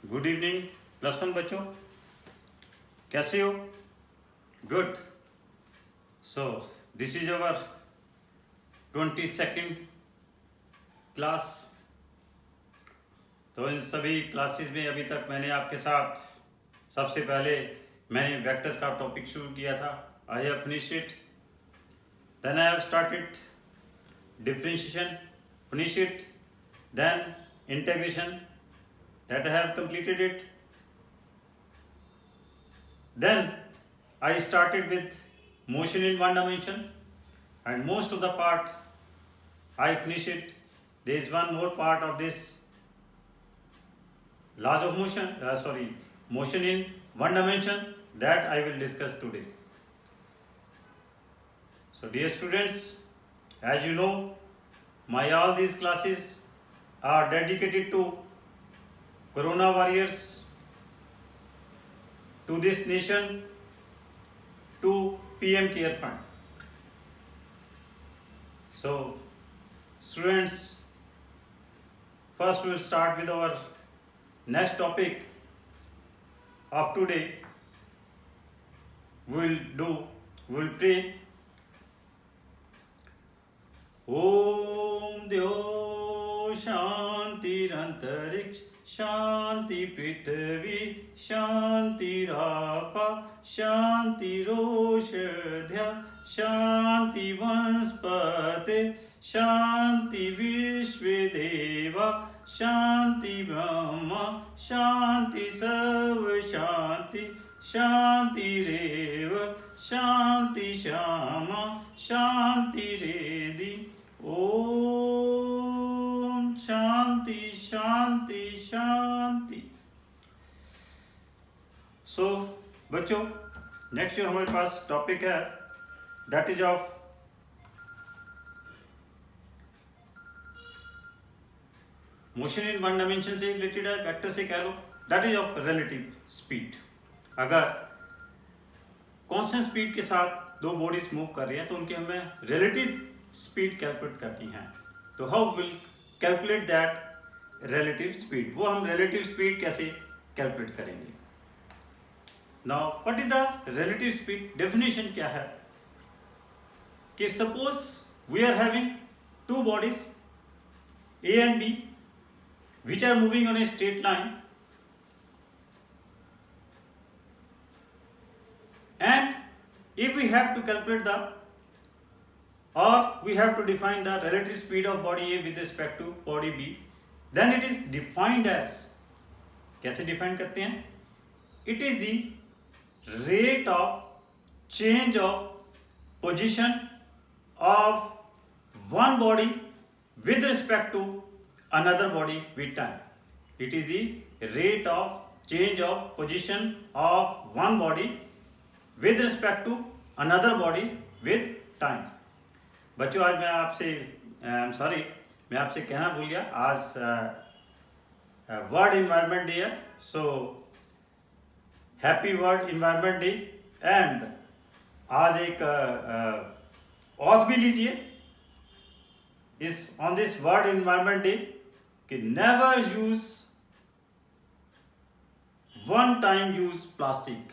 Good evening +1 बच्चों, कैसे हो? Good. So this is our 22nd class. तो इन सभी क्लासेस में अभी तक मैंने आपके साथ सबसे पहले मैंने वेक्टर्स का टॉपिक शुरू किया था। I have finished it. Then I have started differentiation, finish it. Then integration, that I have completed it. Then I started with motion in one dimension, and most of the part I finish it. There is one more part of this laws of motion, motion in one dimension, that I will discuss today. So dear students, as you know, my all these classes are dedicated to Corona warriors, to this nation, to PM Care Fund. So students, first we will start with our next topic of today. We will pray. Om Dyo Shantirantariksha शांति पृथ्वी शांतिरापा शांतिरोषध्या शांति वनस्पते शांति विश्वदेवा शांति ब्रह्मा शांति सर्व शांति शांतिरेव शांति श्यामा शांतिरेदि। ओम शांति शांति शांति। सो बच्चों, नेक्स्ट जो हमारे पास टॉपिक है that is of motion in one dimension से रिलेटेड है, वेक्टर से कह लो, that is of relative speed. अगर कांस्टेंट स्पीड के साथ दो बॉडीज मूव कर रही हैं तो उनकी हमें रिलेटिव स्पीड कैलकुलेट करनी है। तो how will calculate that relative speed? वो हम रिलेटिव स्पीड कैसे कैलकुलेट करेंगे? Now what is the relative speed? Definition क्या है कि suppose we are having two bodies A and B which are moving on a straight line, and if we have to calculate the or we have to define the relative speed of body A with respect to body B, then it is defined as, कैसे define करते हैं? It is the rate of change of position of one body with respect to another body with time. It is the rate of change of position of one body with respect to another body with time. बच्चों, आज मैं आपसे मैं आपसे कहना भूल गया, आज वर्ल्ड इन्वायरमेंट डे है। So happy world environment day. And आज एक ऑथ भी लीजिए इस on this world environment day कि never use one time use plastic.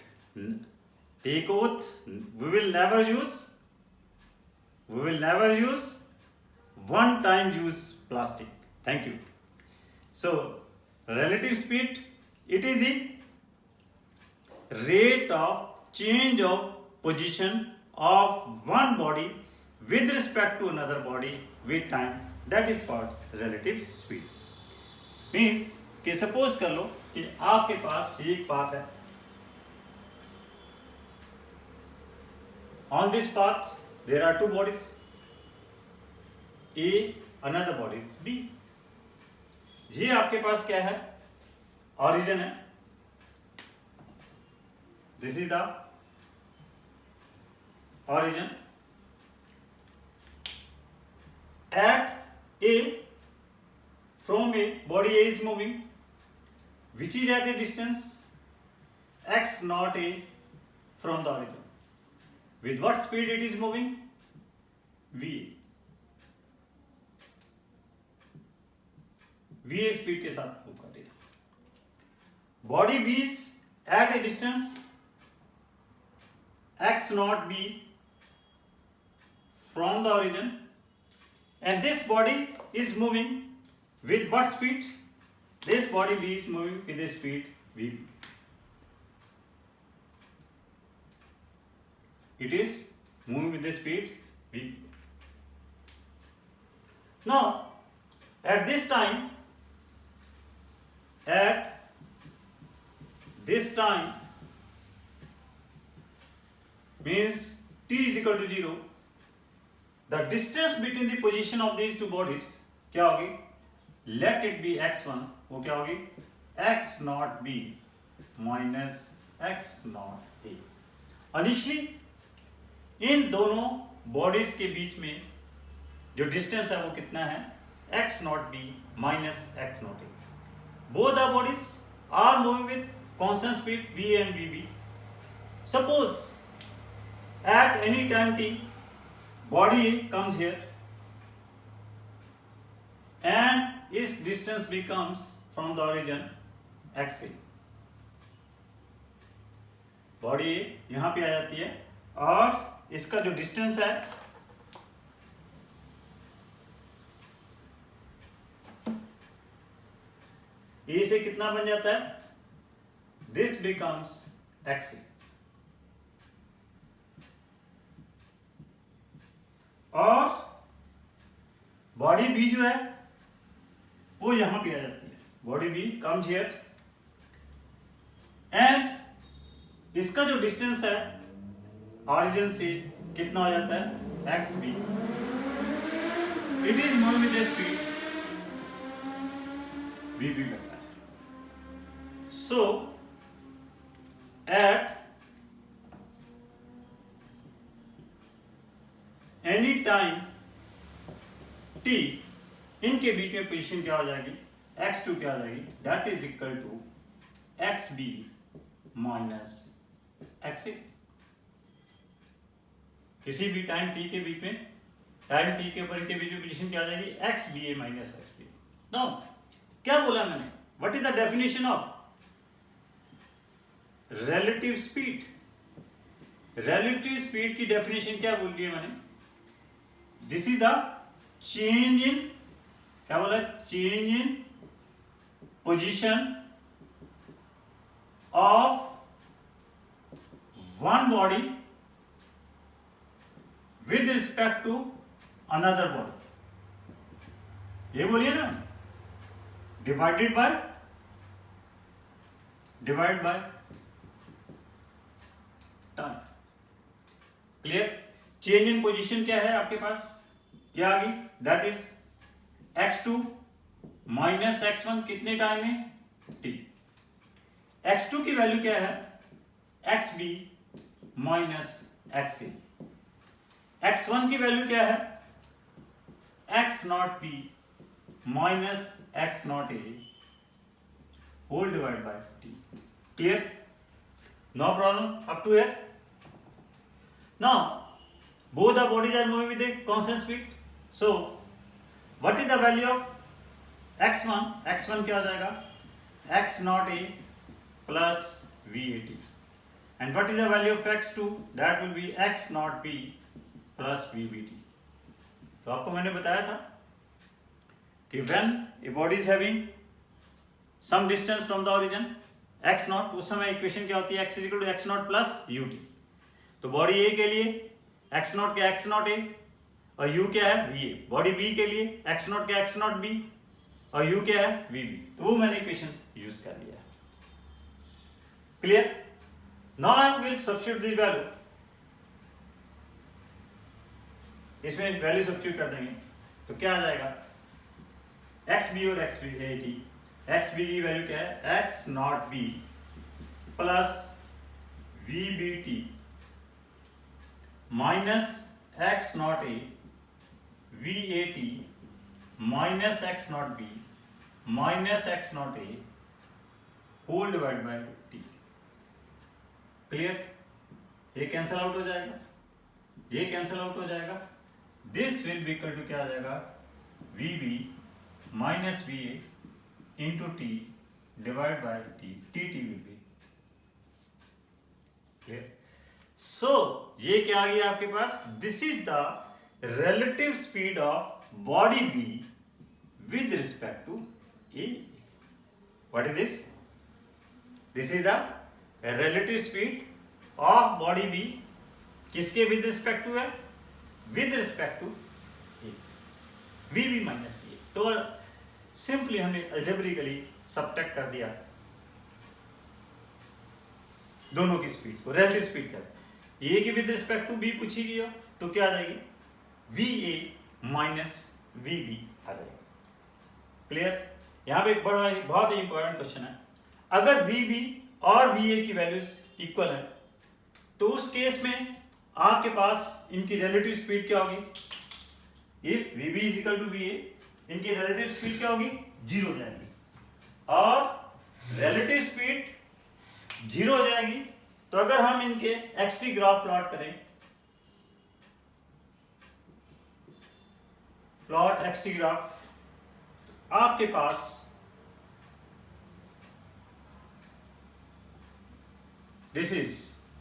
Take oath, we will never use one time use plastic. Thank you. So relative speed, it is the rate of change of position of one body with respect to another body with time, that is called relative speed. Means कि suppose कर लो कि आपके पास एक path है, on this path there are two bodies A, another bodies B. ये आपके पास क्या है? ऑरिजिन है। This is the origin. At A, from A, body A is moving, which is at a distance x naught a from the origin. With what speed it is moving? V. VA speed के साथ move कर रही है। body B is at a distance x naught b from the origin, and this body is moving with what speed? This body B is moving with a speed v. It is moving with the speed v. Now at this time means t is equal to 0, the distance between the position of these two bodies क्या होगी? Let it be x1, वो क्या होगी? x naught b minus x naught a. Initially इन दोनों bodies के बीच में जो डिस्टेंस है वो कितना है? x naught b minus x naught a. Both the bodies are moving with constant speed v and vb. Suppose at any time t, body A comes here and its distance becomes from the origin xa. Body A यहाँ पे आ जाती है और इसका जो distance है A से कितना बन जाता है? This becomes xa. और बॉडी B जो है वो यहां पे आ जाती है. Body B comes here and इसका जो डिस्टेंस है ऑरिजिन से कितना हो जाता है? xb. It is moving with speed vb करता है. सो एट एनी टाइम t, इनके बीच में पोजीशन क्या हो जाएगी? x2 क्या हो जाएगी? That is equal to xb minus xa. किसी भी टाइम t के बीच में, टाइम t के ऊपर के बीच में पोजीशन क्या हो जाएगी? xba minus xb. नाउ क्या बोला मैंने? What is the definition of relative speed? Relative speed की डेफिनेशन क्या बोल दी है मैंने? This is the change in, क्या बोला? Change in position of one body with respect to another body. ये बोलिए ना, divide by time. Clear? Change in position क्या है आपके पास? क्या आ गई? That is x2 minus x1 कितने टाइम में? t. x2 की वैल्यू क्या है? xb minus xa. x1 की वैल्यू क्या है? x naught b minus x naught a whole divide by t. Clear? No problem up to here. Now both the bodies are moving with a constant speed. So what is the value of x1? x1 क्या हो जाएगा? x naught a plus vat. And what is the value of x2? That will be x naught b plus vbt. तो आपको मैंने बताया था कि when a body is having some distance from the origin x naught, उस समय equation क्या होती है? x is equal to x naught plus ut. तो बॉडी A के लिए x नॉट क्या? x नॉट a और u क्या है? va. बॉडी B के लिए x नॉट क्या? x नॉट b और u क्या है? vb. तो वो मैंने इक्वेशन यूज कर लिया. Clear? Now I will substitute this value. इसमें वैल्यू सब्स्टिट्यूट कर देंगे तो क्या आ जाएगा? xb और xb. xb की वैल्यू क्या है? x naught b plus vbt minus x naught a vat minus x naught b minus x naught a whole divide by t. Clear? ये कैंसल आउट हो जाएगा, ये कैंसल आउट हो जाएगा. This will be equal to क्या आ जाएगा? vb minus va into t divide by T, T will be clear. So ये क्या आ गया आपके पास? This is the relative speed of body B with respect to A. What is this? This is the relative speed of body B किसके with respect to है? With respect to A. VB minus VA. तो simply हमने algebraically subtract कर दिया दोनों की speed को, relative speed कर। ए की विद रिस्पेक्ट टू बी पूछी गई हो तो क्या आ जाएगी? V A minus V B आ जाएगी। क्लियर? यहां पे एक बड़ा बहुत ही इंपॉर्टेंट क्वेश्चन है, अगर वी बी और वी ए की वैल्यूज इक्वल है तो उस केस में आपके पास इनकी रिलेटिव स्पीड क्या होगी? If V B is equal to V A, इनकी रिलेटिव स्पीड क्या होगी? जीरो हो जाएगी। और रिलेटिव स्पीड जीरो हो जाएगी तो अगर हम इनके एक्स-टी ग्राफ प्लॉट करें, प्लॉट एक्स-टी ग्राफ, आपके पास दिस इज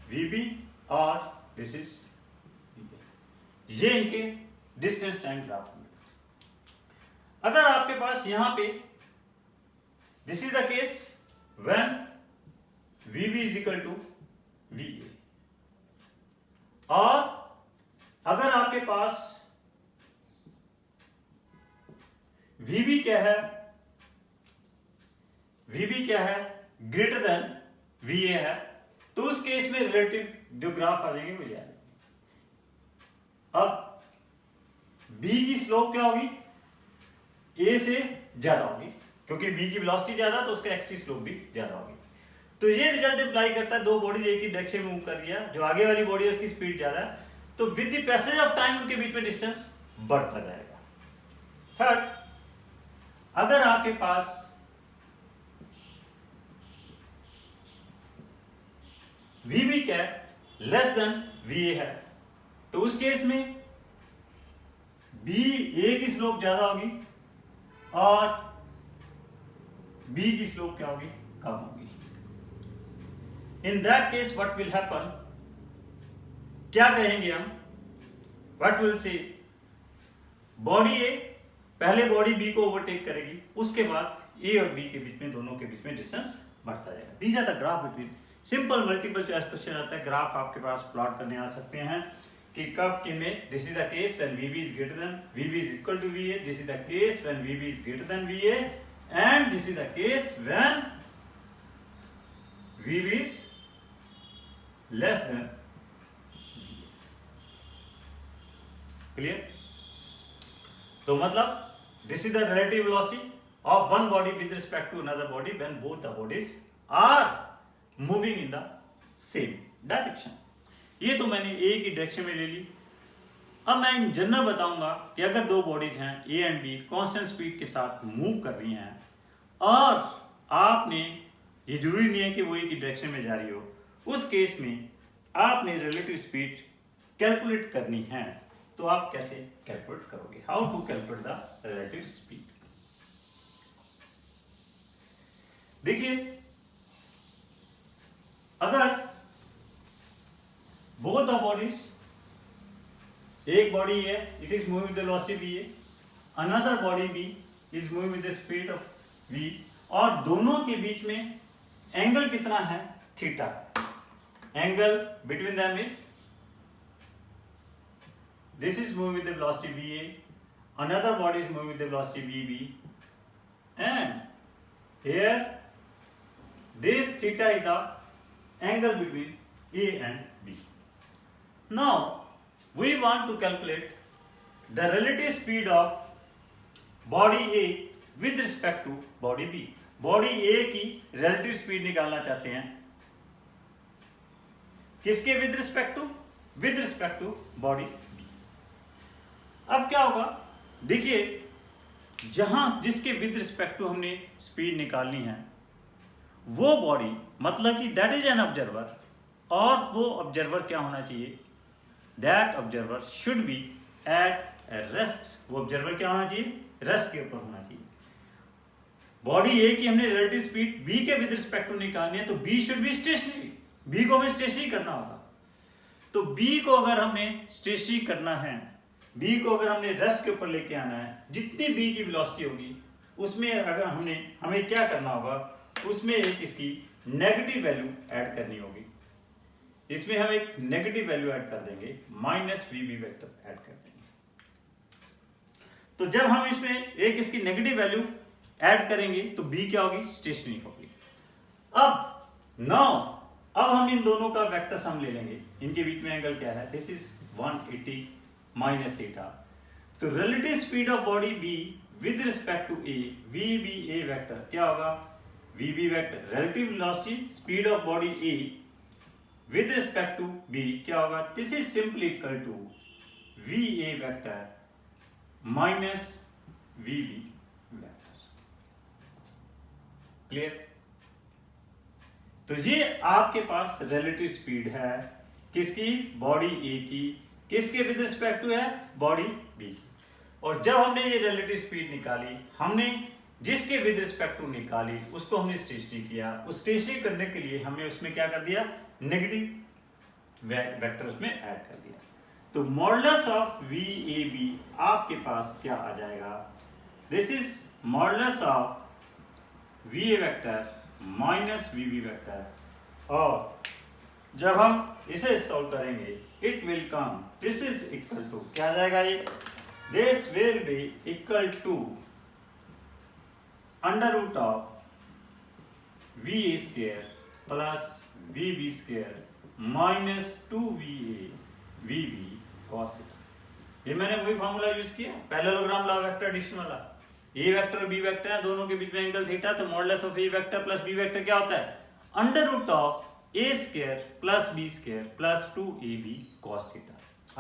वीबी और दिस इज ये इनके डिस्टेंस टाइम ग्राफ होंगे। अगर आपके पास यहां पे this is the case when V B is equal to V A, और अगर आपके पास वीबी क्या है? वीबी क्या है? ग्रेटर देन वीए है, तो उस केस में रिलेटिव जो ग्राफ आ जाएंगे वो ये आएंगे। अब बी की स्लोप क्या होगी? ए से ज्यादा होगी, क्योंकि बी की वेलोसिटी ज्यादा तो उसका एक्स की स्लोप भी ज्यादा होगी। तो ये रिजल्ट इंप्लाई करता है दो बॉडीज एक ही डायरेक्शन में मूव कर रही है, जो आगे वाली बॉडी है उसकी स्पीड ज्यादा है, तो with the passage of time उनके बीच में डिस्टेंस बढ़ता जाएगा। थर्ड, अगर आपके पास वीबी क्या है लेस देन वीए है, तो उस केस में बी ए की स्लोप ज्यादा होगी और बी की स्लोप क्या होगी? कम होगी। In that case what will happen, क्या कहेंगे हम? व्हाट विल से बॉडी ए पहले बॉडी बी को ओवरटेक करेगी, उसके बाद ए और बी के बीच में, दोनों के बीच में डिस्टेंस बढ़ता जाएगा। These are the graph between. Simple multiple choice question आता है, ग्राफ आपके पास प्लॉट करने आ सकते हैं कि कब के में this is the case when V B is greater than V B is equal to V A, this is the case when V B is greater than V A, and this is the case when V B is less than V A. Clear? तो मतलब this is the relative velocity of one body with respect to another body when both the bodies are moving in the same direction। ये तो मैंने ए की direction में ले ली। अब मैं इन जनरल बताऊंगा कि अगर दो बॉडीज हैं ए एंड बी कांस्टेंट स्पीड के साथ मूव कर रही हैं और आपने, ये जरूरी नहीं है कि वो एक ही डायरेक्शन में जा रही हो, उस केस में आपने रिलेटिव स्पीड कैलकुलेट करनी है, तो आप कैसे कैलकुलेट करोगे? How to calculate the relative speed? देखिए, अगर बोथ द बॉडीज, एक बॉडी है it is moving with the velocity V, another body B is moving with the speed of V, और दोनों के बीच में एंगल कितना है? Theta. Angle between them is, this is moving with the velocity VA, another body is moving with the velocity VB, and here this theta is the angle between A and B. Now we want to calculate the relative speed of body A with respect to body B. Body A की relative speed निकालना चाहते हैं, किसके with respect to? With respect to body B। अब क्या होगा? देखिए, जहां जिसके विद रिस्पेक्ट टू हमने स्पीड निकालनी है वो बॉडी, मतलब कि दैट इज एन ऑब्जर्वर, और वो ऑब्जर्वर क्या होना चाहिए? That observer should be at a rest. वो ऑब्जर्वर क्या होना चाहिए? रेस्ट के ऊपर होना चाहिए। बॉडी ए की हमने रिलेटिव स्पीड बी के विद रिस्पेक्ट टू निकालनी है, तो B should be stationary, B को हमें स्टेशनरी करना होगा। तो बी को अगर हमने स्टेशनरी करना है, बी को अगर हमने रेस्ट के ऊपर लेके आना है, जितनी बी की वेलोसिटी होगी उसमें अगर हमें क्या करना होगा, उसमें एक इसकी नेगेटिव वैल्यू ऐड करनी होगी। इसमें हम एक नेगेटिव वैल्यू ऐड कर देंगे, minus V B vector add कर देंगे। तो जब हम इसमें एक इसकी नेगेटिव वैल्यू ऐड करेंगे तो बी क्या होगी, स्टेशनरी होगी। अब हम इन दोनों का वेक्टर सम ले लेंगे, इनके बीच में एंगल क्या है, दिस इज 180 माइनस थीटा। तो relative speed of body B with respect to A, V B A vector क्या होगा, V B vector relative velocity speed of body A with respect to B क्या होगा, this is simply equal to V A vector minus V B vector. Clear? तो ये आपके पास relative speed है किसकी, body A की, किसके विद रिस्पेक्ट टू है, बॉडी बी की। और जब हमने ये रिलेटिव स्पीड निकाली, हमने जिसके विद रिस्पेक्ट टू निकाली उसको हमने स्टेशनरी किया। उस स्टेशनरी करने के लिए हमने उसमें क्या कर दिया, नेगेटिव वेक्टर उसमें ऐड कर दिया। तो modulus of V A B आपके पास क्या आ जाएगा, this is modulus of V A vector minus V B vector. और जब हम इसे सॉल्व करेंगे it will come, this is equal to क्या आ जाएगा, ये this will be equal to under root of V A square plus V B square minus 2va V B cos theta. ये मैंने वही फॉर्मूला यूज किया, parallelogram law vector addition वाला। A vector और बी वेक्टर है, दोनों के बीच में एंगल थीटा, तो modulus of A vector plus B vector क्या होता है, under root of A square plus B square plus 2ab cos theta.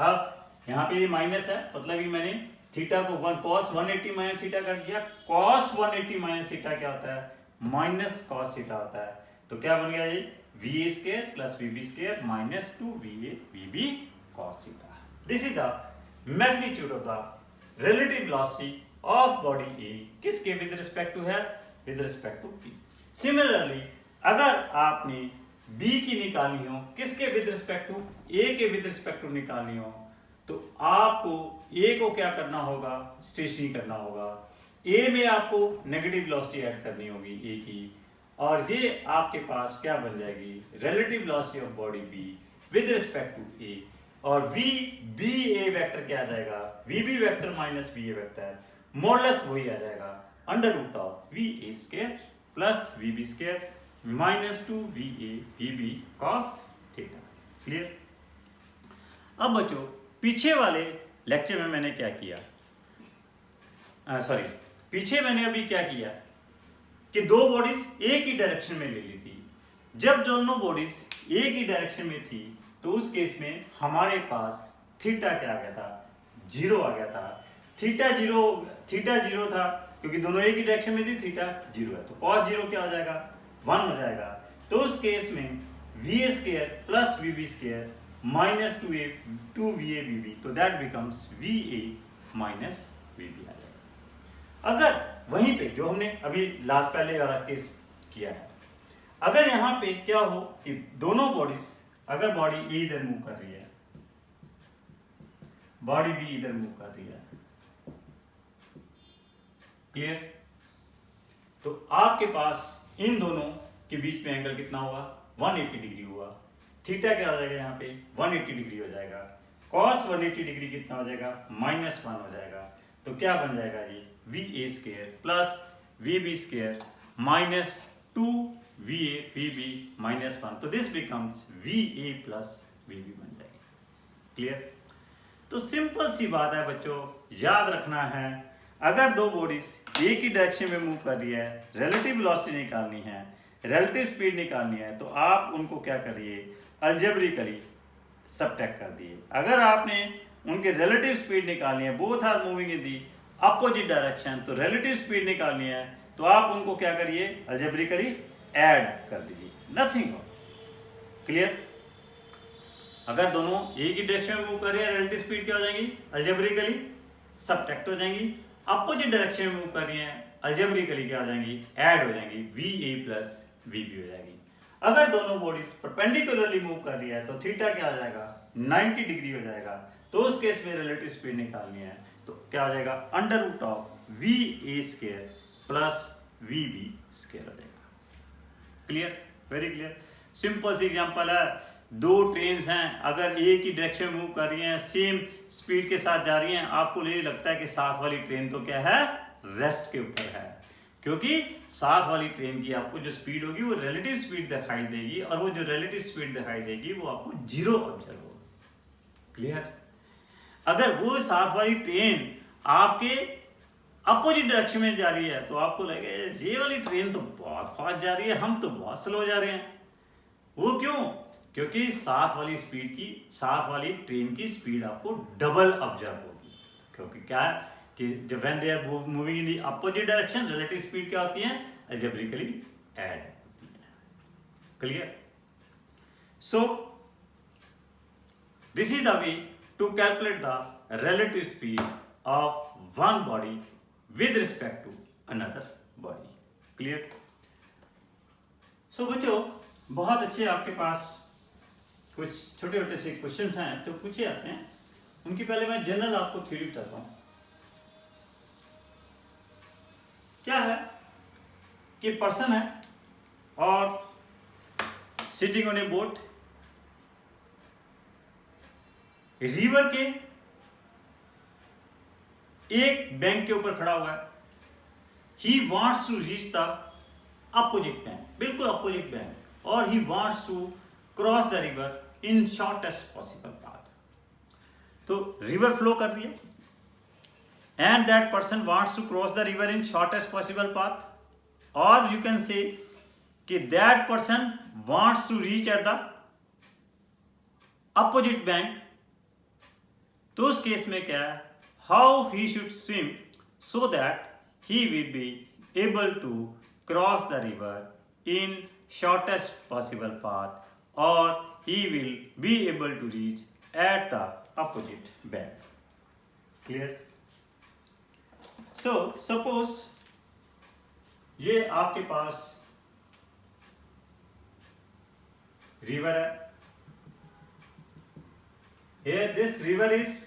अब यहाँ पे ये माइनस है, मतलब ये मैंने थीटा को cos 180 माइनस थीटा कर दिया। cos 180 माइनस थीटा क्या होता है, माइनस cos थीटा होता है। तो क्या बन गया ये, va square plus vb square minus 2va vb cos थीटा। This is the magnitude of the relative velocity of body A, किसके विद रिस्पेक्ट टू है, with respect to B. Similarly अगर आपने बी की निकालनी हो, किसके विद रिस्पेक्ट टू, ए के विद रिस्पेक्ट टू निकालनी हो, तो आपको ए को क्या करना होगा, स्टेशनरी करना होगा। ए में आपको नेगेटिव वेलोसिटी ऐड करनी होगी ए की, और ये आपके पास क्या बन जाएगी, relative velocity of body B with respect to A. और वी बी ए वेक्टर क्या आ जाएगा, V B vector minus V A vector, modulus वही आ जाएगा under root of V A square plus V B square minus 2va vb cos theta. Clear? अब बच्चों पीछे वाले लेक्चर में मैंने क्या किया, पीछे मैंने अभी क्या किया कि दो बॉडीज एक ही डायरेक्शन में ले ली थी। जब दोनों बॉडीज एक ही डायरेक्शन में थी तो उस केस में हमारे पास थीटा क्या आ गया था, 0 आ गया था। थीटा जीरो था क्योंकि दोनों एक ही डायरेक्शन में थी, थीटा 0 है, तो cos 0 क्या हो जाएगा, 1 हो जाएगा। तो उस केस में va square plus vb square minus 2va vb, तो that becomes va minus vb आ जाएगा। अगर वहीं पे जो हमने अभी लास्ट पहले वाला केस किया है, अगर यहाँ पे क्या हो कि दोनों बॉडीज, अगर बॉडी ए इधर मूव कर रही है, बॉडी बी इधर मूव कर रही है, क्लियर? तो आपके पास इन दोनों के बीच में एंगल कितना हुआ, 180 डिग्री हुआ। थीटा क्या हो जाएगा, यहाँ पे 180 डिग्री हो जाएगा। cos 180 डिग्री कितना हो जाएगा, -1 हो जाएगा। तो क्या बन जाएगा ये, va square plus vb square minus 2va vb -1, तो this becomes va plus vb बन जाएगी। क्लियर? तो सिंपल सी बात है बच्चों, याद रखना है, अगर दो बॉडीज एक ही डायरेक्शन में मूव कर रही है, रिलेटिव वेलोसिटी निकालनी है, रिलेटिव स्पीड निकालनी है, तो आप उनको क्या करिए, अलजेब्रिकली सबट्रैक्ट कर दिए। अगर आपने उनके रिलेटिव स्पीड निकालनी है, both are moving in the opposite direction, तो रिलेटिव स्पीड निकालनी है, तो आप उनको क्या करिए, अलजेब्रिकली ऐड कर दीजिए, नथिंग हो। क्लियर? अगर दोनों एक ही डायरेक्शन में मूव कर रहे हैं, रिलेटिव स्पीड क्या हो जाएगी, अलजेब्रिकली सबट्रैक्ट हो जाएंगी। अपोजिट डायरेक्शन में मूव कर रही हैं, अलजेब्रिकली क्या हो जाएंगी, ऐड हो जाएंगी, V A plus V B हो जाएगी। अगर दोनों बॉडीज परपेंडिकुलरली मूव कर रही है तो थीटा क्या हो जाएगा, 90 डिग्री हो जाएगा। तो उस केस में रिलेटिव स्पीड निकालनी है तो क्या हो जाएगा, under root of V A square plus V B square हो जाएगा। Clear, very clear. सिंपल सी एग्जांपल है, दो ट्रेन्स हैं, अगर एक ही डायरेक्शन में मूव कर रही हैं, सेम स्पीड के साथ जा रही हैं, आपको ये लगता है कि साथ वाली ट्रेन तो क्या है, रेस्ट के ऊपर है, क्योंकि साथ वाली ट्रेन की आपको जो स्पीड होगी वो रिलेटिव स्पीड दिखाई देगी, और वो जो रिलेटिव स्पीड दिखाई देगी वो आपको जीरो ऑब्जर्व होगी। क्लियर। अगर वो साथ वाली ट्रेन आपके अपोजिट डायरेक्शन में जा रही है तो आपको लगेगा ये वाली ट्रेन तो बहुत फास्ट जा रही है, हम तो बहुत स्लो जा रहे हैं। वो क्यों, क्योंकि साथ वाली ट्रेन की स्पीड आपको डबल ऑब्जर्व होगी। क्योंकि क्या है कि जब when they are moving in the opposite direction, relative speed क्या होती है, अलजेब्रिकली ऐड होती है। Clear. So this is the way to calculate the relative speed of one body with respect to another body. Clear? So बच्चों, बहुत अच्छे आपके पास कुछ छोटे छोटे से क्वेश्चंस हैं तो पूछे जाते हैं। उनकी पहले मैं जनरल आपको थ्योरी बताता हूँ। क्या है कि पर्सन है और sitting on a boat, river के एक बैंक के ऊपर खड़ा हुआ है। He wants to reach the opposite bank, बिल्कुल अपोजिट बैंक, और he wants to cross the river in shortest possible path. तो रिवर फ्लो कर रही है and that person wants to cross the river in shortest possible path, और you can say कि that person wants to reach at the opposite bank. तो उस case में क्या है, how he should swim so that he will be able to cross the river in shortest possible path, or he will be able to reach at the opposite bank. Clear? So suppose ये आपके पास river है, here this river is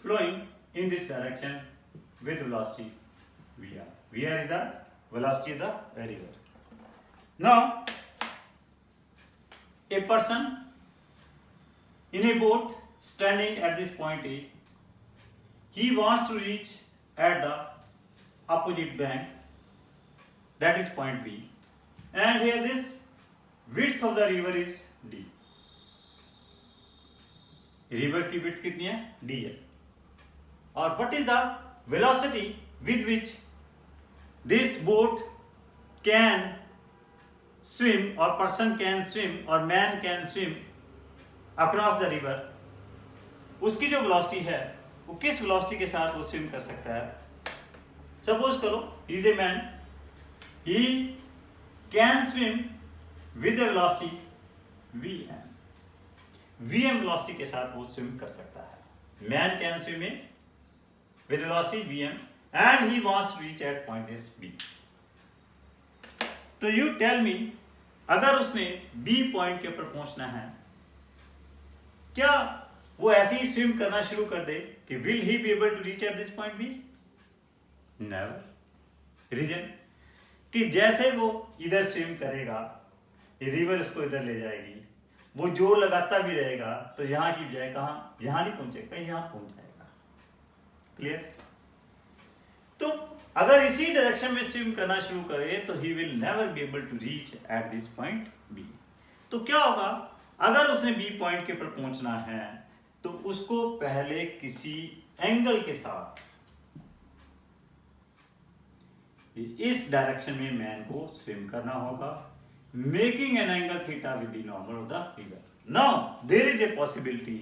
flowing in this direction with velocity vr. Vr is the velocity of the river. Now, a person in a boat standing at this point A, he wants to reach at the opposite bank, that is point B, and here this width of the river is d. River की width कितनी है, d है। और what is the velocity with which this boat can swim, or person can swim, or man can swim across the river? उसकी जो velocity है वो किस velocity के साथ वो swim कर सकता है। Suppose करो he is a man, he can swim with a velocity vm, vm velocity के साथ वो swim कर सकता है। Man can swim in with velocity vm and he wants to reach at point this B. तो you tell me, अगर उसने B point के ऊपर पहुंचना है, क्या वो ऐसे ही स्विम करना शुरू कर दे कि will he be able to reach at this point B? Never. Reason कि जैसे वो इधर स्विम करेगा, रिवर उसको इधर ले जाएगी, वो जोर लगाता भी रहेगा तो यहाँ की बजाय कहाँ, यहाँ नहीं पहुंचेगा, यहाँ पहुंच जाएगा। क्लियर। तो अगर इसी डायरेक्शन में स्विम करना शुरू करे तो he will never be able to reach at this point B. तो क्या होगा, अगर उसने बी पॉइंट के ऊपर पहुंचना है तो उसको पहले किसी एंगल के साथ इस डायरेक्शन में मैन को स्विम करना होगा, making an angle theta with the normal of the river. Now there is a possibility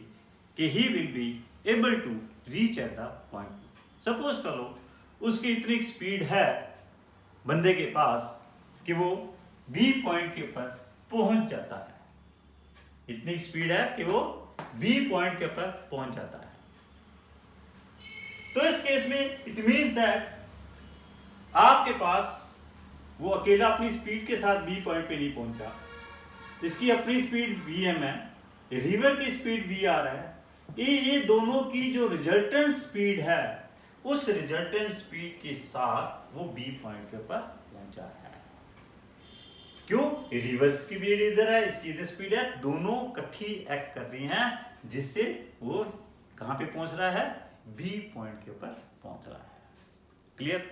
कि he will be able to reach at the point. Suppose करो उसकी इतनी स्पीड है बंदे के पास कि वो बी पॉइंट के ऊपर पहुंच जाता है। इतनी स्पीड है कि वो बी पॉइंट के ऊपर पहुंच जाता है। तो इस केस में इट मीन्स दैट आपके पास वो अकेला अपनी स्पीड के साथ बी पॉइंट पे नहीं पहुंचा, इसकी अपनी स्पीड vm है, रिवर की स्पीड vr है, ये दोनों की जो रिजल्टेंट स्पीड है उस रिजल्टेंट स्पीड के साथ वो बी पॉइंट के ऊपर पहुंचा है। क्यों? रिवर्स की स्पीड इधर है, इसकी इधर स्पीड है, दोनों इकट्ठी एक्ट कर रही हैं जिससे वो कहां पे पहुंच रहा है? बी पॉइंट के ऊपर पहुंच रहा है। क्लियर?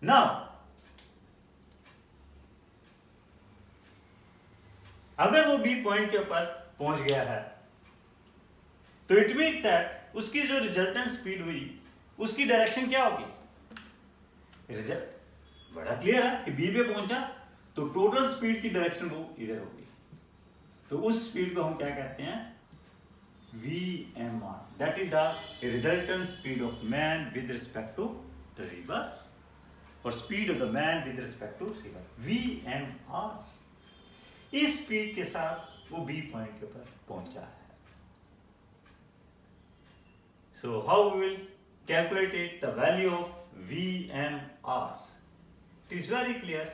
नाउ अगर वो बी पॉइंट के ऊपर पहुंच गया है तो इट मीन्स दैट उसकी जो रिजल्टेंट स्पीड हुई उसकी डायरेक्शन क्या होगी? रिजल्ट बड़ा क्लियर है कि बी पे पहुंचा तो टोटल स्पीड की डायरेक्शन वो इधर होगी। तो उस स्पीड को हम क्या कहते हैं? VMR, that is the resultant speed of man with respect to river, और speed of the man with respect to river, VMR। इस स्पीड के साथ वो बी पॉइंट के ऊपर पहुंचा है। So how we will calculate the value of VMR? It is very clear.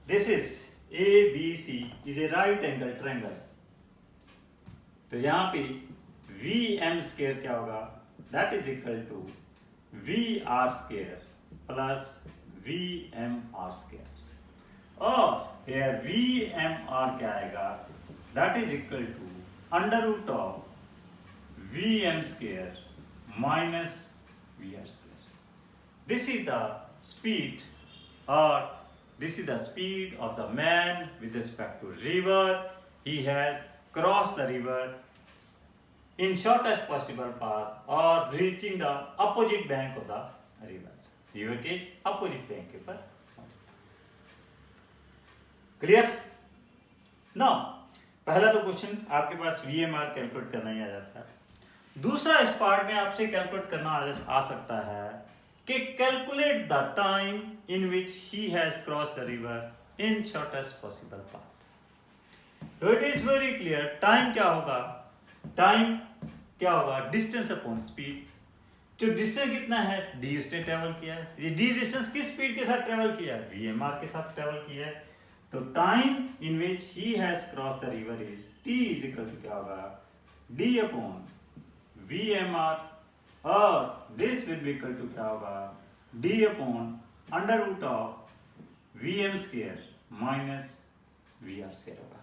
This is ABC is a right angle triangle. तो यहाँ पे VM square क्या होगा? That is equal to VR square plus VMR square. और here VMR क्या आएगा? That is equal to under root of VM square minus VR square. This is the speed, or this is the speed of the man with respect to river. He has crossed the river in shortest possible path or reaching the opposite bank of the river. River के opposite bank के ऊपर। Clear? Now पहला तो question आपके पास VMR calculate करना ही आ जाता है। दूसरा इस पार्ट में आपसे कैलकुलेट करना आ सकता है कि calculate the time in which he has cross the river in shortest possible path. तो it is very clear, time क्या होगा? टाइम क्या होगा? Distance upon speed. जो डिस्टेंस कितना है? डी उसने ट्रेवल किया है। ये डी डिस्टेंस किस स्पीड के साथ ट्रेवल किया है? VMR के साथ ट्रेवल किया है। तो time in which he has cross the river is T is equal to क्या होगा? डी अपॉन VMR, और this will be equal to क्या होगा? D upon under root of VM square minus VR square होगा।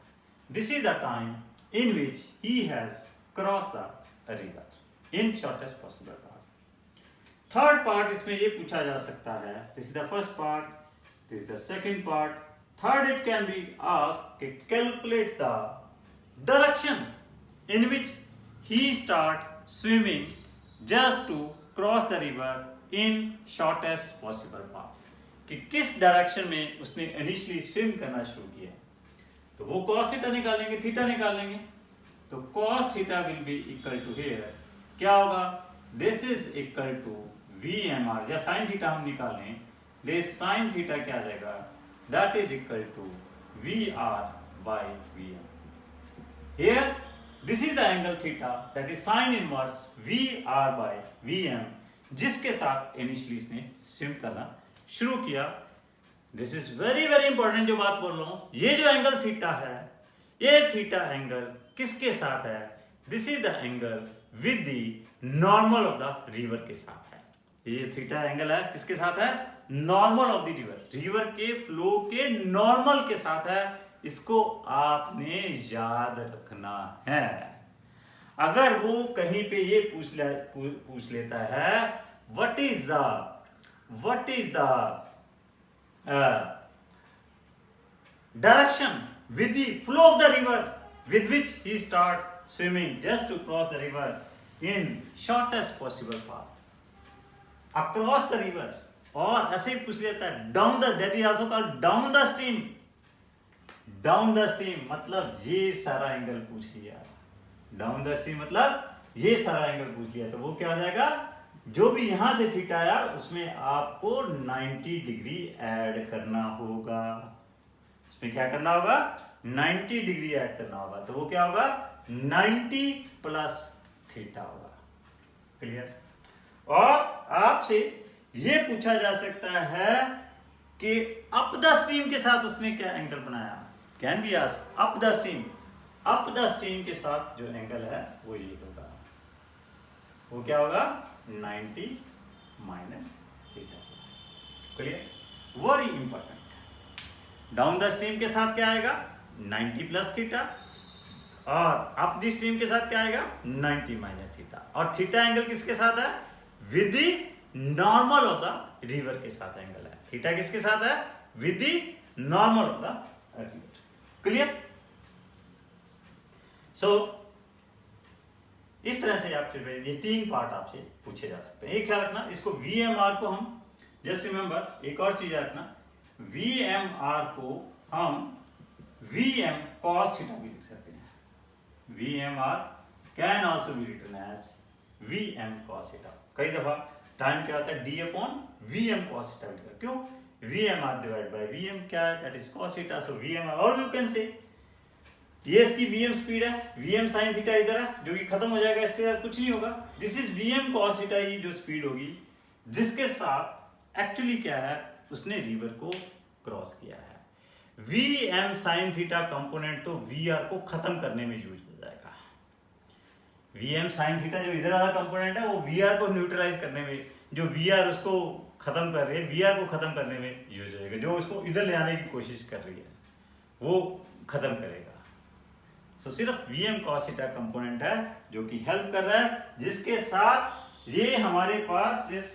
This is the time in which he has cross the river in shortest possible path. Third part इसमें ये पूछा जा सकता है, this is the first part, this is the second part. Third it can be asked कि calculate the direction in which he start swimming just to cross the river in shortest possible path, कि किस direction में उसने initially swim करना शुरू किया। तो वो cos थीटा निकालेंगे, थीटा निकालेंगे, तो cos theta will be equal to here क्या होगा? This is equal to VMR, या साइन थीटा हम निकालें, दिस साइन थीटा क्या आ जाएगा? That is equal to VR by VM। Here this is the angle theta, that is sin inverse VR by VM, जिसके साथ इनिशियली इसने swim करना शुरू किया। This is very very important जो बात बोल रहा हूं, ये जो एंगल थीटा है, ये थीटा एंगल किसके साथ है? This is the angle with the normal of the river के साथ है। ये थीटा एंगल है किसके साथ है? Normal of the river, river के फ्लो के नॉर्मल के साथ है। इसको आपने याद रखना है। अगर वो कहीं पे ये पूछ लेता है what is the direction with the flow of the river with which he start swimming just to cross the river in shortest possible path across the river, और ऐसे ही पूछ लेता है down the, that is also called down the stream. Down the stream मतलब ये सारा angle पूछ लिया। डाउन द स्ट्रीम मतलब ये सारा एंगल पूछ लिया, तो वो क्या हो जाएगा? जो भी यहां से थीटा आया उसमें आपको 90 डिग्री ऐड करना होगा। उसमें क्या करना होगा, 90 डिग्री ऐड करना होगा, तो वो क्या होगा 90 प्लस थीटा होगा। क्लियर। और आपसे ये पूछा जा सकता है कि अप द स्ट्रीम के साथ उसने क्या एंगल बनाया, can be asked up the stream, up the stream के साथ जो एंगल है वो ये होगा, वो क्या होगा 90 minus theta. Clear, very important. Down the stream के साथ क्या आएगा 90 प्लस थीटा, और अप द स्ट्रीम के साथ क्या आएगा 90 माइनस थीटा। और थीटा एंगल किसके साथ है, with the normal of the river के साथ एंगल है। थीटा किसके साथ है, with the normal of the river. Clear. So इस तरह से आपसे ये 3 पार्ट आपसे पूछे जा सकते हैं। एक ख्याल रखना, इसको VMR को हम जस्ट रिमेंबर, एक और चीज रखना, VMR को हम VM cos थीटा भी लिख सकते हैं। VMR can also be written as VM cos थीटा। कई दफा टाइम क्या होता है D/VM cos थीटा लिखा, क्यों, VMR डिवाइड बाय VM क्या है, that is cos theta, so VMR। और यू कैन से ये इसकी VM स्पीड है, VM sin थीटा इधर है, जो कि खत्म हो जाएगा, इससे ज्यादा कुछ नहीं होगा। This is VM cos theta, ये जो स्पीड होगी जिसके साथ एक्चुअली क्या है उसने रिवर को क्रॉस किया है। VM sin थीटा कंपोनेंट तो VR को खत्म करने में यूज हो जाएगा। VM sin थीटा जो इधर वाला कंपोनेंट है वो VR को न्यूट्रलाइज करने में, जो VR उसको खत्म कर रही है, VR को खत्म करने में यूज होएगा। जो उसको इधर ले आने की कोशिश कर रही है वो खत्म करेगा। सो सिर्फ VM cos थीटा कंपोनेंट है जो कि हेल्प कर रहा है, जिसके साथ ये हमारे पास इस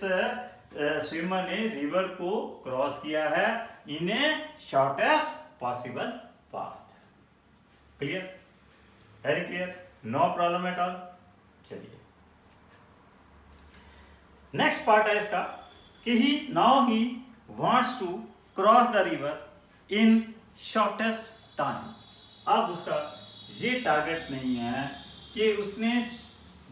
स्विमर ने रिवर को क्रॉस किया है in a shortest possible path. Clear, very clear, no problem at all. चलिए नेक्स्ट पार्ट है इसका कि he wants to cross the river in shortest time. अब उसका ये टारगेट नहीं है कि उसने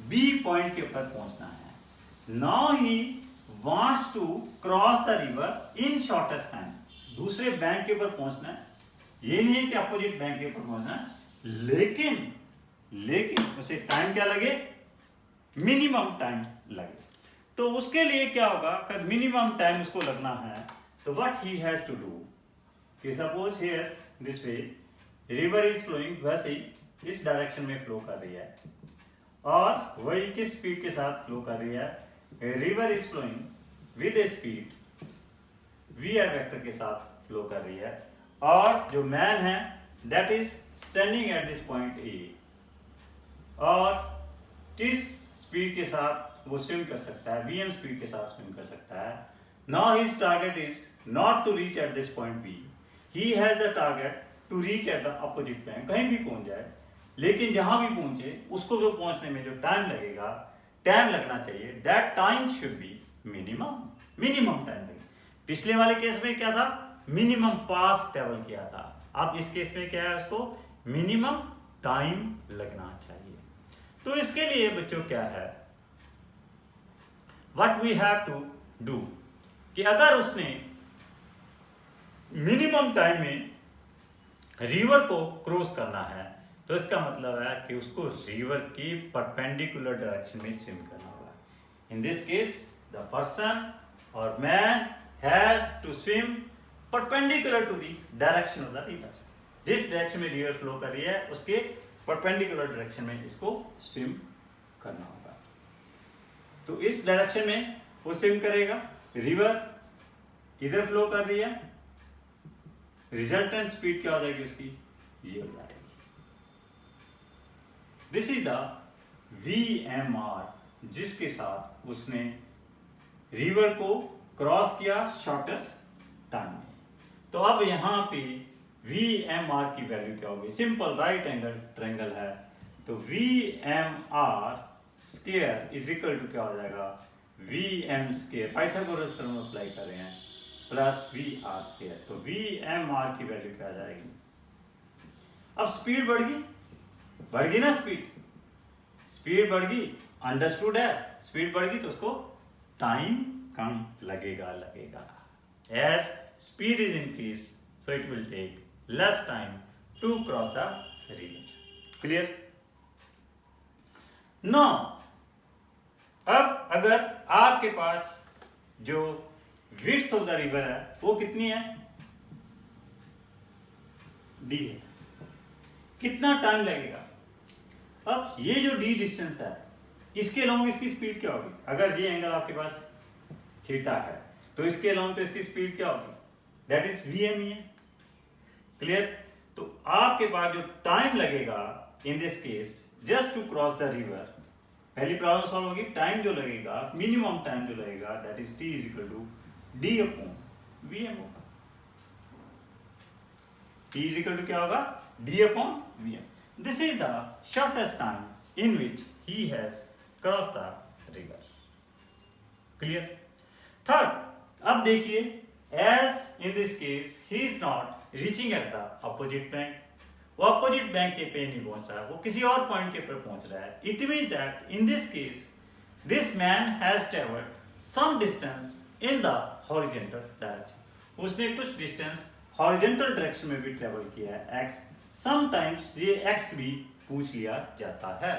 B पॉइंट के ऊपर पहुंचना है। Now he wants to cross the river in shortest time, दूसरे बैंक के ऊपर पहुंचना है। ये नहीं है कि अपोजिट बैंक के ऊपर पहुंचना है, लेकिन उसे टाइम क्या लगे, मिनिमम टाइम लगे। तो उसके लिए क्या होगा, अगर मिनिमम टाइम उसको लगना है तो what he has to do कि suppose here this way river is flowing, वैसे ही इस डायरेक्शन में फ्लो कर रही है, और वही किस स्पीड के साथ फ्लो कर रही है, river is flowing with a speed VR vector के साथ फ्लो कर रही है, और जो मैन है that is standing at this point A, और किस स्पीड के साथ वो स्विम कर सकता है, VM स्पीड के साथ स्विम कर सकता है। Now his target is not to reach at this point B, he has the target to reach at the opposite bank, कहीं भी पहुंच जाए, लेकिन जहां भी पहुंचे उसको जो पहुंचने में जो टाइम लगेगा, टाइम लगना चाहिए, that time should be minimum time लगेगा। पिछले वाले केस में क्या था, मिनिमम पाथ ट्रेवल किया था, अब इस केस में क्या है, उसको मिनिमम टाइम लगना चाहिए। तो इसके लिए बच्चों क्या है, what we have to do कि अगर उसने मिनिमम टाइम में रिवर को क्रॉस करना है तो इसका मतलब है कि उसको रिवर की परपेंडिकुलर डायरेक्शन में स्विम करना होगा। In this case the person और man has to swim perpendicular to the direction of the river. जिस डायरेक्शन में रिवर फ्लो कर रही है उसके परपेंडिकुलर डायरेक्शन में इसको स्विम करना होगा। तो इस डायरेक्शन में वो स्विम करेगा, रिवर इधर फ्लो कर रही है, रिजल्टेंट स्पीड क्या हो जाएगी उसकी, ये हो जाएगी। दिस इज द VMR जिसके साथ उसने रिवर को क्रॉस किया शॉर्टेस्ट टाइम में। तो अब यहां पे VMR की वैल्यू क्या होगी, सिंपल राइट एंगल ट्रायंगल है, तो VMR square is equal to क्या हो जाएगा, VM square, Pythagoras theorem apply कर रहे हैं, प्लस VR स्क्वायर। तो VMR की वैल्यू क्या आ जाएगी, अब स्पीड बढ़ गई ना, स्पीड बढ़ गई, अंडरस्टूड है, स्पीड बढ़ गई तो उसको टाइम कम लगेगा। As speed is increase so it will take less time to cross the river. Clear? Now, अब अगर आपके पास जो विड्थ ऑफ द रिवर है वो कितनी है, d है, कितना टाइम लगेगा। अब ये जो d डिस्टेंस है इसके अलोंग इसकी स्पीड क्या होगी, अगर ये एंगल आपके पास थीटा है तो इसके अलोंग तो इसकी स्पीड क्या होगी, दैट इज vm ही है। क्लियर? तो आपके पास जो टाइम लगेगा in this case just to cross the river, पहली प्रॉब्लम सॉल्व होगी, टाइम जो लगेगा, मिनिमम टाइम जो लगेगा that is t is equal to d upon vm होगा। t इज इक्वल टू क्या होगा, d upon vm। This is the shortest time in which he has cross the river. Clear? Third, अब देखिए, as in this case he is not reaching at the opposite bank, वो opposite bank के पे नहीं पहुंच रहा है, वो किसी और पॉइंट के पर पहुंच रहा है। It means that in this case this man has travelled some distance in the horizontal direction, उसने कुछ डिस्टेंस हॉरिजॉन्टल डायरेक्शन में भी ट्रेवल किया है, x। समटाइम्स ये x भी पूछ लिया जाता है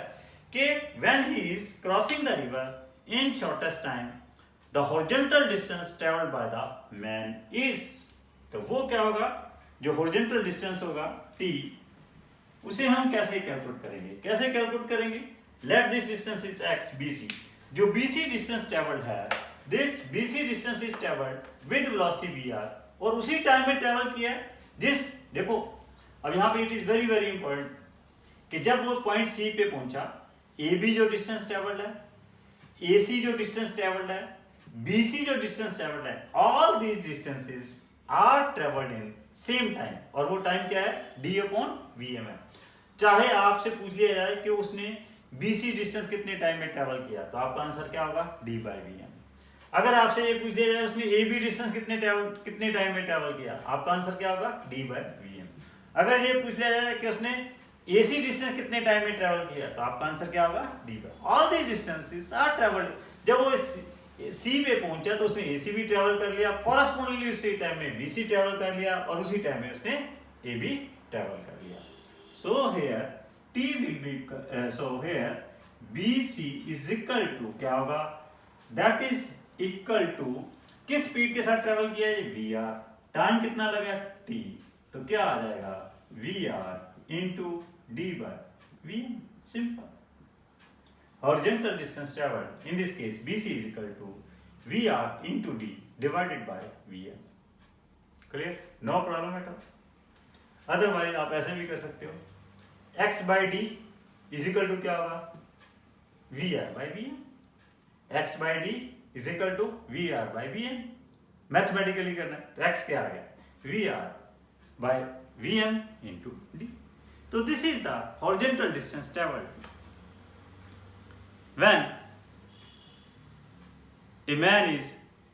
कि when he is crossing the river in shortest time the horizontal distance travelled by the man is, तो वो क्या होगा, जो हॉरिजॉन्टल डिस्टेंस होगा t, उसे हम कैसे कैलकुलेट करेंगे, कैसे कैलकुलेट करेंगे, let this distance is x bc, जो bc डिस्टेंस ट्रेवल्ड है, this bc distance is travelled with velocity vr, और उसी टाइम में ट्रेवल किया है जिस, देखो अब यहाँ पे it is very very important कि जब वो पॉइंट C पे पहुंचा, AB जो डिस्टेंस ट्रेवल्ड है, AC जो डिस्टेंस ट्रेवल्ड है, BC जो डिस्टेंस ट्रेवल्ड है, all these distances are travelled in same time, और वो टाइम क्या है, d अपॉन vm है। चाहे आपसे पूछ लिया जाए कि उसने BC डिस्टेंस कितने टाइम में ट्रेवल किया, तो आपका आंसर क्या होगा, d बाई vm। अगर आपसे ये पूछ लिया जाए उसने AB डिस्टेंस कितने टाइम में ट्रेवल किया, आपका आंसर क्या होगा, d बाई vm। अगर ये पूछ लिया जाए कि उसने AC डिस्टेंस कितने टाइम में ट्रेवल किया, तो आपका आंसर क्या होगा, d by. All these distances are travelled, जब वो C पे पहुंचा तो उसने AC भी ट्रेवल कर लिया, कॉरस्पॉन्डिंगली उसी टाइम में BC ट्रेवल कर लिया, और उसी टाइम में उसने AB ट्रेवल कर लिया। So here T will be, so here BC is equal to क्या होगा, दैट इज इक्वल टू, किस स्पीड के साथ ट्रेवल किया है, vr, टाइम कितना लगा t, तो क्या आ जाएगा, vr into d by vm, simple. Horizontal distance travelled in this case BC is equal to vr into d divided by vm। Clear? No problem at all. Otherwise आप ऐसे भी कर सकते हो, x by d is equal to क्या होगा, vr by vm, x by d is equal to vr by vm। Mathematically करना है तो x क्या आ गया, vr by vm into d। तो this is the horizontal distance travelled when a man is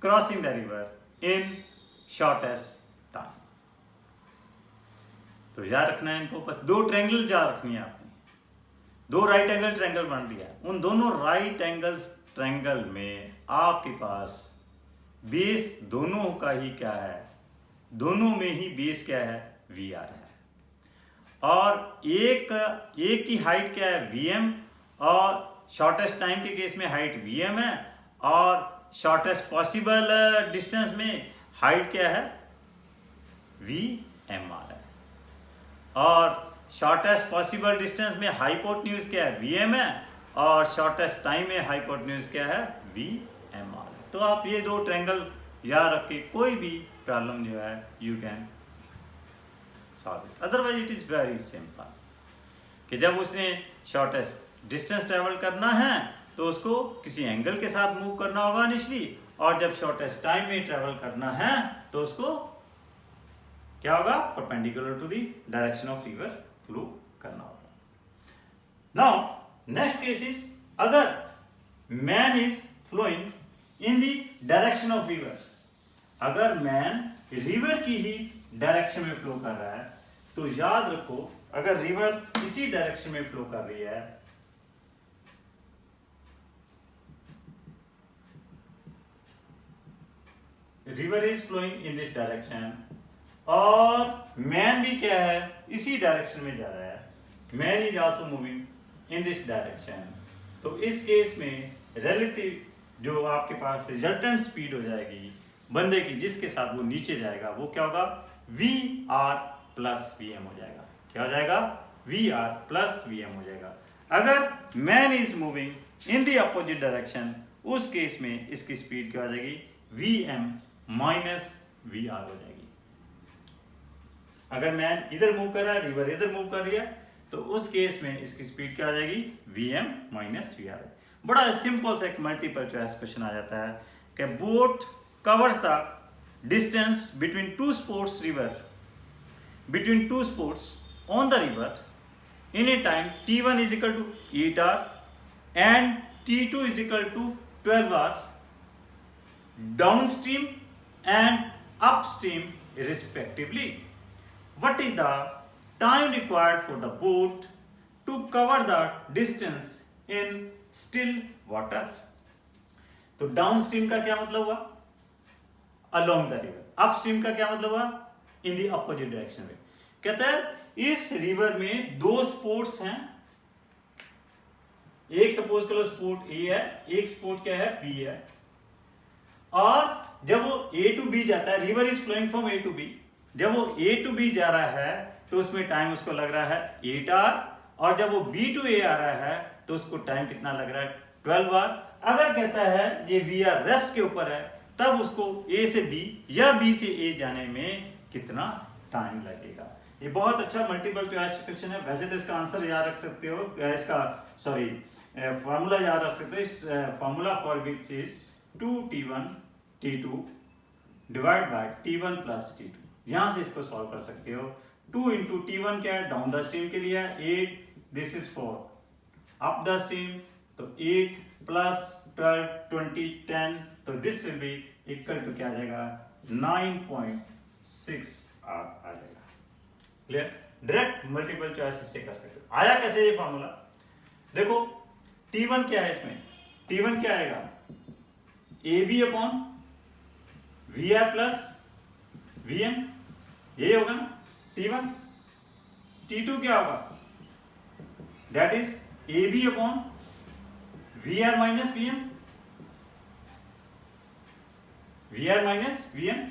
crossing the river in shortest time। तो याद रखना है इनको, बस दो ट्रायंगल याद रखनी है आपने, दो राइट एंगल ट्रायंगल बन रही है, उन दोनों राइट एंगल्स ट्रायंगल में आपके पास बेस दोनों का ही क्या है, दोनों में ही बेस क्या है, vr है, और एक की हाइट क्या है, vm, और शॉर्टेस्ट टाइम के केस में हाइट vm है, और शॉर्टेस्ट पॉसिबल डिस्टेंस में हाइट क्या है, vmr है, और शॉर्टेस्ट पॉसिबल डिस्टेंस में हाइपोटेन्यूज क्या है, vm है, और शॉर्टेस्ट टाइम में हाइपोटेन्यूज क्या है, vmr। तो आप ये दो ट्रायंगल याद रख के कोई भी प्रॉब्लम जो है you can solve it. Otherwise it is very simple कि जब उसने शॉर्टेस्ट डिस्टेंस ट्रेवल करना है तो उसको किसी एंगल के साथ मूव करना होगा इनिशियली, और जब शॉर्टेस्ट टाइम में ट्रेवल करना है तो उसको क्या होगा, perpendicular to the direction of river flow करना होगा। नाउ नेक्स्ट केस इज, अगर man is flowing in the direction of river, अगर मैन रिवर की ही डायरेक्शन में फ्लो कर रहा है, तो याद रखो अगर रिवर इसी डायरेक्शन में फ्लो कर रही है, river is flowing in this direction और मैन भी क्या है, इसी डायरेक्शन में जा रहा है, man is also moving in this direction. तो इस केस में रिलेटिव जो आपके पास रिजल्टेंट स्पीड हो जाएगी बंदे की जिसके साथ वो नीचे जाएगा, वो क्या होगा, V R plus V M हो जाएगा। क्या हो जाएगा, V R plus V M हो जाएगा। अगर man is moving in the opposite direction, उस केस में इसकी स्पीड क्या हो जाएगी, V M minus V R हो जाएगी। अगर मैन इधर मूव कर रहा है, रिवर इधर मूव कर रही है, तो उस केस में इसकी स्पीड क्या हो जाएगी, V M minus V R. बड़ा सिंपल सा एक मल्टीपल चॉइस क्वेश्चन आ जाता है कि boat covers the distance between two sports river, between two sports on the river in a time t1 is equal to 8 hour and t2 is equal to 12 hour downstream and upstream respectively. What is the time required for the boat to cover the distance in still water? तो downstream का क्या मतलब हुआ, along the river. Upstream का क्या मतलब हुआ, in the opposite direction में। कहता है इस रिवर में दो स्पोर्ट्स हैं, एक सपोज करो स्पोर्ट ए है, एक स्पोर्ट क्या है, बी है। और जब वो ए टू बी जाता है, river is flowing from A to B, जब वो ए टू बी जा रहा है तो उसमें टाइम उसको लग रहा है 8 आवर, और जब वो बी टू ए आ रहा है तो उसको टाइम कितना लग रहा है, 12 आवर। अगर कहता है ये वी आर रेस्ट के ऊपर है, तब उसको ए से बी या बी से ए जाने में कितना टाइम लगेगा। ये बहुत अच्छा मल्टीपल चॉइस क्वेश्चन है। वैसे तो इसका आंसर याद रख सकते हो, इसका सॉरी फॉर्मूला याद रख सकते हो। Formula for which is 2t1 t2 divide by t1 plus t2। यहां से इसको सॉल्व कर सकते हो। 2 इंटू t1 क्या है, डाउन द स्ट्रीम के लिए है 8, this is for up the stream, तो 8 प्लस 12 20 10, तो this will be equal to क्या आ जाएगा, 9.6 आ जाएगा। क्लियर, डायरेक्ट मल्टीपल चॉइस इससे कर सकते हो। आया कैसे ये फॉर्मूला, देखो T1 क्या है, इसमें T1 क्या आएगा, A B upon V R plus V M, ये होगा ना T1। T2 क्या होगा, that is A B upon V R minus V M, V R minus V M,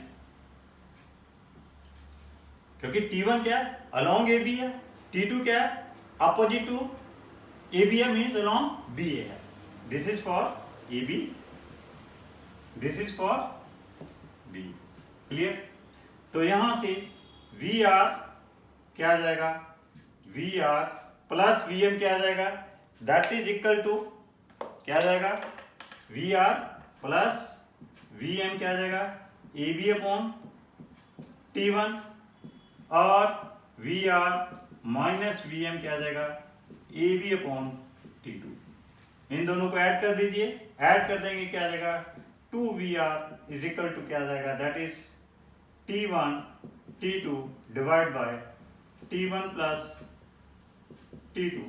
क्योंकि T1 क्या है, अलोंग ए बी है, T2 क्या है, अपोजिट टू ए बी है, मीन्स अलोंग बी ए है। This is for A B, this is for B. Clear, तो यहां से वी आर क्या आ जाएगा, V R plus V M क्या आ जाएगा, दैट इज इक्वल टू क्या आ जाएगा, V R plus V M क्या आ जाएगा, ए बी अपॉन T1 और V R minus V M क्या आ जाएगा, ए बी अपॉन T2। इन दोनों को ऐड कर दीजिए, ऐड कर देंगे क्या आ जाएगा, 2 V R is equal to क्या आ जाएगा, that is T1 T2 divide by T1 plus T2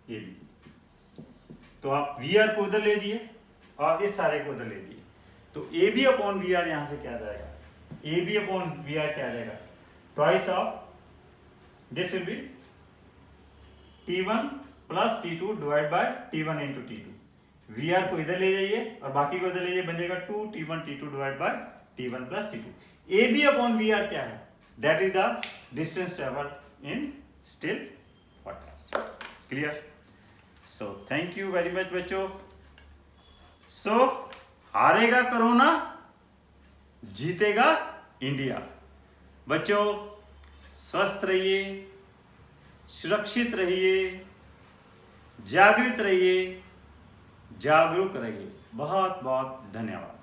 A B. तो आप वी आर को उधर ले जाइए और इस सारे को उधर ले जाइए, तो A B upon V R यहां से क्या आ जाएगा, A B upon V R क्या आ जाएगा, twice of this will be T1 plus T2 divided by T1 into T2। VR को इधर ले जाइए और बाकी को इधर ले जाइए, बन जाएगा 2T1 T2 divided by T1 plus T2। AB upon VR क्या है, that is the distance traveled in still water। Clear? So thank you very much बच्चों। So हारेगा कोरोना, जीतेगा इंडिया। बच्चों स्वस्थ रहिए, सुरक्षित रहिए, जागृत रहिए, जागरूक रहिए। बहुत बहुत धन्यवाद।